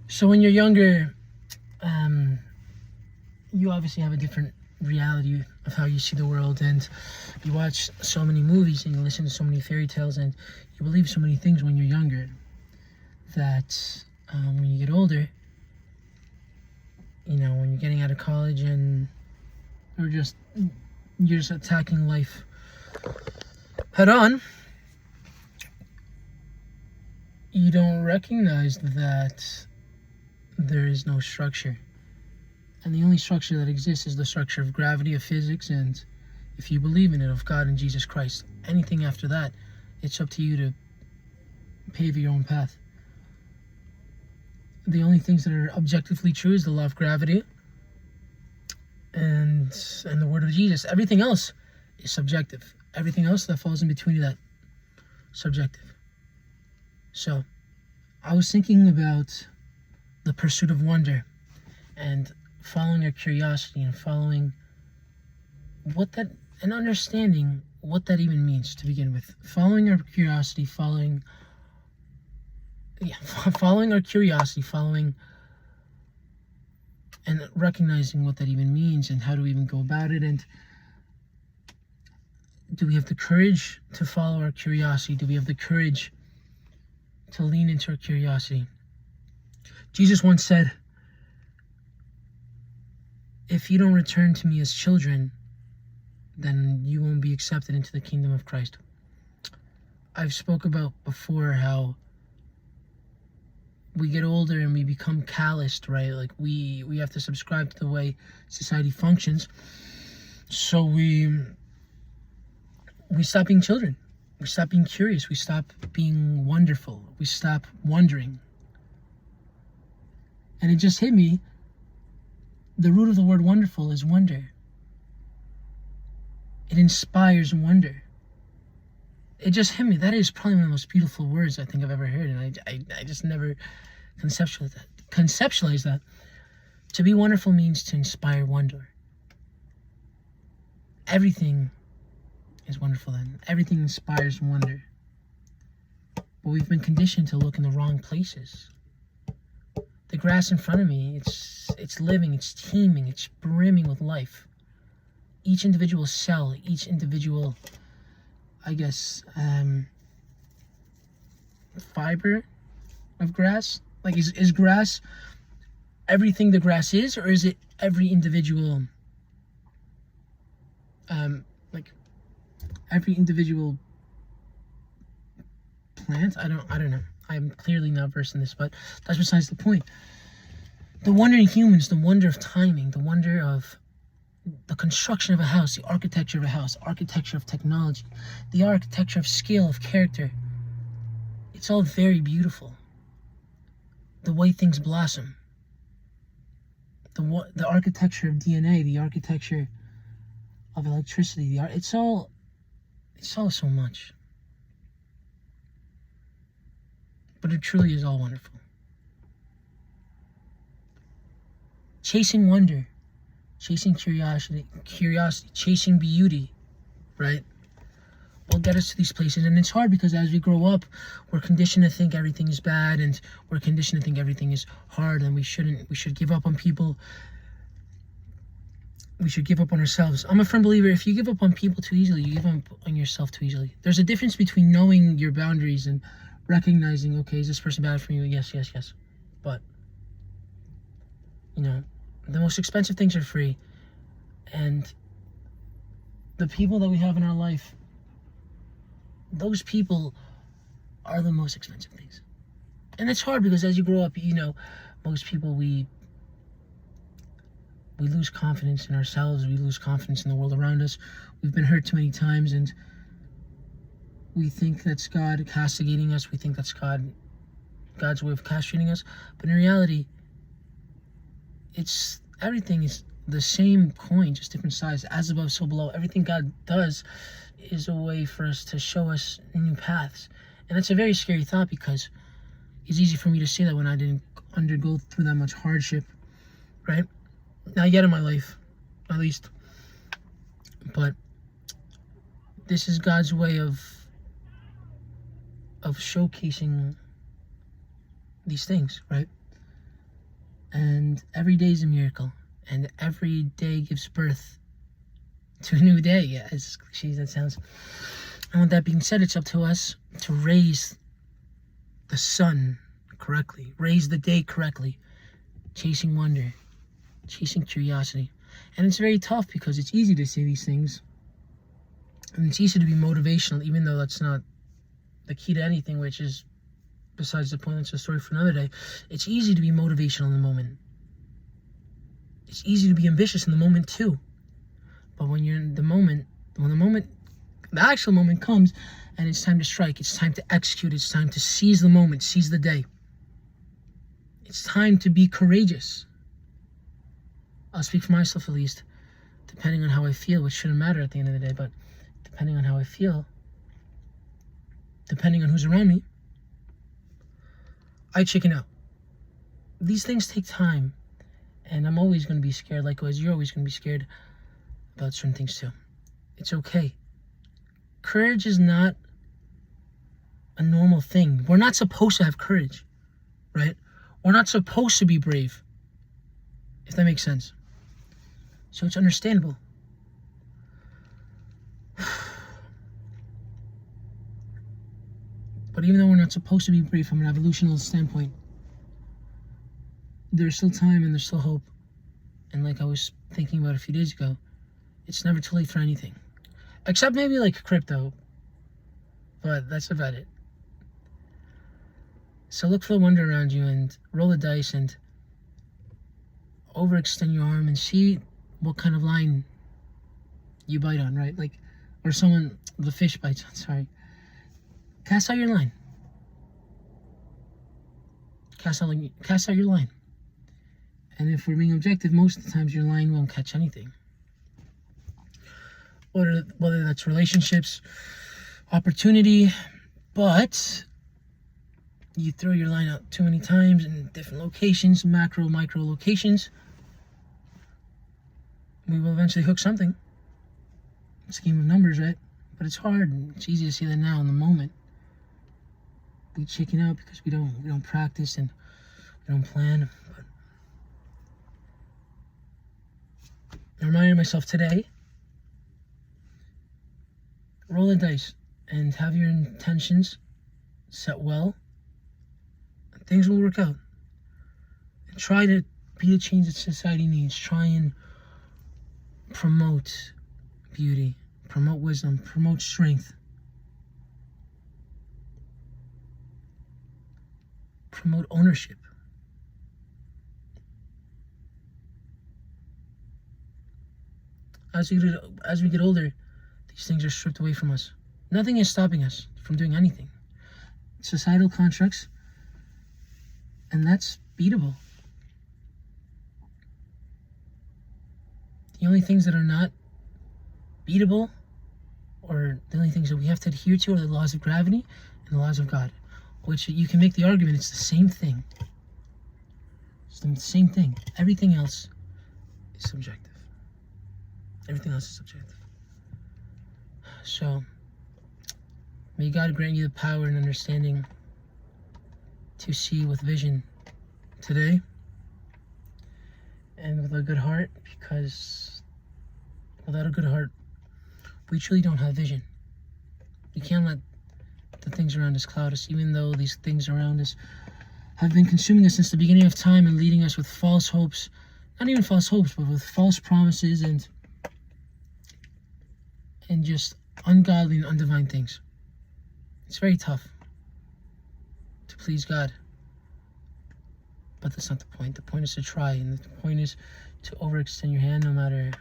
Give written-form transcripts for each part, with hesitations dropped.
So when you're younger, um, you obviously have a different reality of how you see the world, and you watch so many movies and you listen to so many fairy tales, and you believe so many things when you're younger that when you get older, when you're getting out of college and you're just attacking life head on, you don't recognize that there is no structure. And the only structure that exists is the structure of gravity, of physics, and if you believe in it, of God and Jesus Christ. Anything after that, it's up to you to pave your own path. The only things that are objectively true is the law of gravity and the word of Jesus. Everything else is subjective. Everything else that falls in between that, subjective. So, I was thinking about the pursuit of wonder and following our curiosity and following and understanding what that even means to begin with. Following our curiosity, following our curiosity, and recognizing what that even means and how to even go about it. And do we have the courage to follow our curiosity? Do we have the courage to lean into our curiosity? Jesus once said, if you don't return to me as children, then you won't be accepted into the kingdom of Christ. I've spoke about before how we get older and we become calloused, right? Like we have to subscribe to the way society functions. So we stop being children. We stop being curious. We stop being wonderful. We stop wondering. And it just hit me. The root of the word wonderful is wonder. It inspires wonder. It just hit me. That is probably one of the most beautiful words I think I've ever heard. And I just never conceptualized that. To be wonderful means to inspire wonder. Everything is wonderful then. Everything inspires wonder. But we've been conditioned to look in the wrong places. The grass in front of me, it's living, it's teeming, it's brimming with life. Each individual cell, each individual, fiber of grass. Like, is grass everything the grass is, or is it every individual, every individual plant? I don't know. I'm clearly not versed in this, but that's besides the point. The wonder in humans, the wonder of timing, the wonder of the construction of a house, the architecture of a house, architecture of technology, the architecture of skill, of character. It's all very beautiful. The way things blossom. The architecture of DNA, the architecture of electricity, it's all so much. But it truly is all wonderful. Chasing wonder, chasing curiosity, chasing beauty, right? Will get us to these places. And it's hard because as we grow up, we're conditioned to think everything is bad, and we're conditioned to think everything is hard, and we should give up on people. We should give up on ourselves. I'm a firm believer, if you give up on people too easily, you give up on yourself too easily. There's a difference between knowing your boundaries and recognizing, okay, is this person bad for you? Yes. But, the most expensive things are free. And the people that we have in our life, those people are the most expensive things. And it's hard because as you grow up, most people, we lose confidence in ourselves. We lose confidence in the world around us. We've been hurt too many times, and we think that's God castigating us. We think that's God's way of castrating us. But in reality, everything is the same coin, just different size. As above, so below. Everything God does is a way for us to show us new paths. And that's a very scary thought, because it's easy for me to say that when I didn't undergo through that much hardship, right? Not yet in my life, at least. But this is God's way of showcasing these things, right? And every day is a miracle. And every day gives birth to a new day, as cliche as that sounds. And with that being said, it's up to us to raise the sun correctly, raise the day correctly, chasing wonder, chasing curiosity. And it's very tough because it's easy to say these things, and it's easy to be motivational, even though that's not the key to anything, which is besides the point. That's a story for another day. It's easy to be motivational in the moment. It's easy to be ambitious in the moment too. But when you're in the moment, the actual moment comes, and it's time to strike, it's time to execute, it's time to seize the moment, seize the day. It's time to be courageous. I'll speak for myself at least, depending on how I feel, which shouldn't matter at the end of the day, but depending on how I feel, depending on who's around me, I chicken out. These things take time, and I'm always going to be scared. Likewise, you're always going to be scared about certain things too. It's okay. Courage is not a normal thing. We're not supposed to have courage, right? We're not supposed to be brave, if that makes sense. So it's understandable. But even though we're not supposed to be brave from an evolutional standpoint, there's still time and there's still hope. And like I was thinking about a few days ago, it's never too late for anything. Except maybe like crypto. But that's about it. So look for the wonder around you and roll the dice and overextend your arm and see what kind of line you bite on, right? Like, or the fish bites on, sorry. Cast out your line. Cast out your line. And if we're being objective, most of the times your line won't catch anything. Whether that's relationships, opportunity, but you throw your line out too many times in different locations, macro, micro locations, we will eventually hook something. It's a game of numbers, right? But it's hard, and it's easy to see that now in the moment. We chicken out because we don't practice and we don't plan. But I reminded myself today, roll the dice and have your intentions set well. Things will work out. And try to be the change that society needs. Try and promote beauty, promote wisdom, promote strength. Promote ownership. As we get older, these things are stripped away from us. Nothing is stopping us from doing anything. Societal constructs, and that's beatable. The only things that are not beatable, or the only things that we have to adhere to, are the laws of gravity and the laws of God. Which you can make the argument it's the same thing. It's the same thing. Everything else is subjective. Everything else is subjective. So, may God grant you the power and understanding to see with vision today and with a good heart, because without a good heart, we truly don't have vision. You can't let the things around us cloud us, even though these things around us have been consuming us since the beginning of time and leading us with false hopes, not even false hopes, but with false promises and just ungodly and undivine things. It's very tough to please God, but that's not the point. The point is to try, and the point is to overextend your hand no matter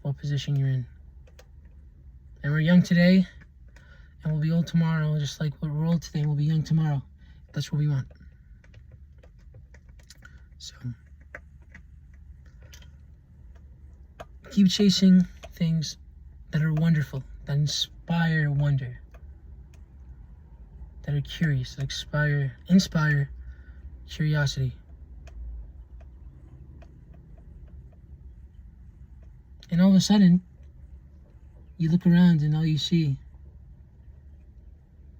what position you're in. And we're young today, and we'll be old tomorrow, just like we're old today, we'll be young tomorrow. That's what we want. So, keep chasing things that are wonderful, that inspire wonder, that are curious, that inspire curiosity. And all of a sudden, you look around and all you see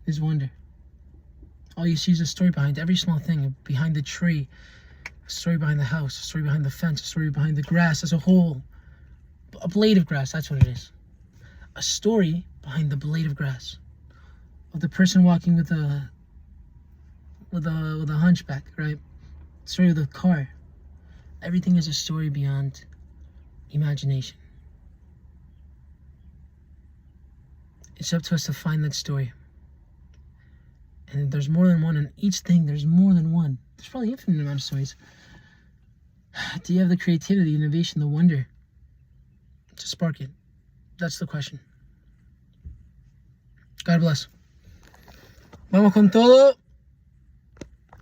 is wonder. All you see is a story behind every small thing, behind the tree, A story behind the house, a story behind the fence, a story behind the grass as a whole. A blade of grass, that's what it is. A story behind the blade of grass. Of the person walking with a hunchback, right? Story of the car. Everything is a story beyond imagination. It's up to us to find that story. And there's more than one in each thing. There's more than one. There's probably infinite amount of stories. Do you have the creativity, the innovation, the wonder to spark it? That's the question. God bless. Vamos con todo.